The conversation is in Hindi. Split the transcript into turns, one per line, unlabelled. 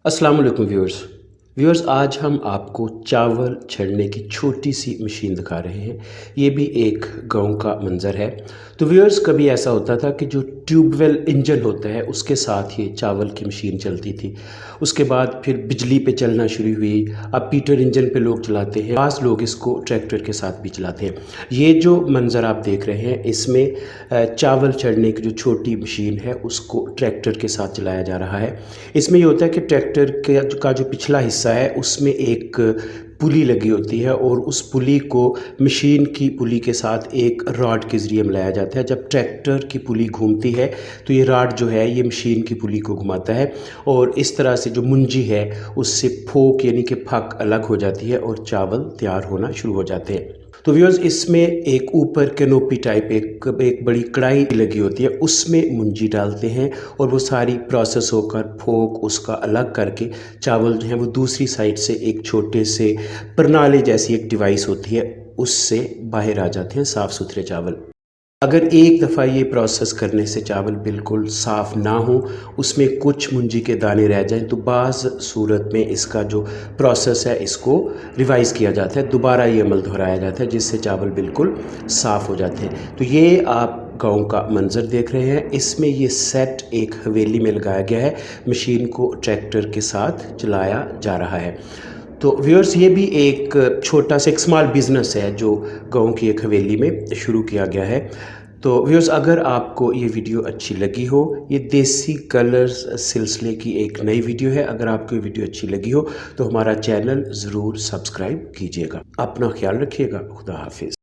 अस्सलाम वालेकुम व्यूअर्स आज हम आपको चावल छड़ने की छोटी सी मशीन दिखा रहे हैं। ये भी एक गांव का मंज़र है। तो व्यूअर्स कभी ऐसा होता था कि जो ट्यूबवेल इंजन होता है उसके साथ ये चावल की मशीन चलती थी। उसके बाद फिर बिजली पे चलना शुरू हुई। अब पीटर इंजन पे लोग चलाते हैं, बाज़ लोग इसको ट्रैक्टर के साथ भी चलाते हैं। ये जो मंज़र आप देख रहे हैं इसमें चावल छड़ने की जो छोटी मशीन है उसको ट्रैक्टर के साथ चलाया जा रहा है। इसमें ये होता है कि ट्रैक्टर का जो पिछला हिस्सा है उसमें एक पुली लगी होती है और उस पुली को मशीन की पुली के साथ एक रॉड के ज़रिए मिलाया जाता है। जब ट्रैक्टर की पुली घूमती है तो ये रॉड जो है ये मशीन की पुली को घुमाता है और इस तरह से जो मुंजी है उससे फोक यानी कि फक अलग हो जाती है और चावल तैयार होना शुरू हो जाते हैं। तो व्यूअर्स इसमें एक ऊपर कैनोपी टाइप एक बड़ी कढ़ाई लगी होती है, उसमें मुंजी डालते हैं और वो सारी प्रोसेस होकर फोक उसका अलग करके चावल जो है वो दूसरी साइड से एक छोटे से प्रणाली जैसी एक डिवाइस होती है उससे बाहर आ जाते हैं साफ़ सुथरे चावल। अगर एक दफ़ा ये प्रोसेस करने से चावल बिल्कुल साफ़ ना हो, उसमें कुछ मुंजी के दाने रह जाएं, तो बाज़ सूरत में इसका जो प्रोसेस है इसको रिवाइज़ किया जाता है, दोबारा ये अमल दोहराया जाता है जिससे चावल बिल्कुल साफ़ हो जाते हैं। तो ये आप गाँव का मंज़र देख रहे हैं। इसमें ये सेट एक हवेली में लगाया गया है, मशीन को ट्रैक्टर के साथ चलाया जा रहा है। तो व्यूअर्स ये भी एक छोटा सा एक स्मॉल बिज़नेस है जो गाँव की एक हवेली में शुरू किया गया है। तो व्यूअर्स अगर आपको ये वीडियो अच्छी लगी हो, ये देसी कलर्स सिलसिले की एक नई वीडियो है। अगर आपको ये वीडियो अच्छी लगी हो तो हमारा चैनल ज़रूर सब्सक्राइब कीजिएगा। अपना ख्याल रखिएगा। खुदा हाफिज़।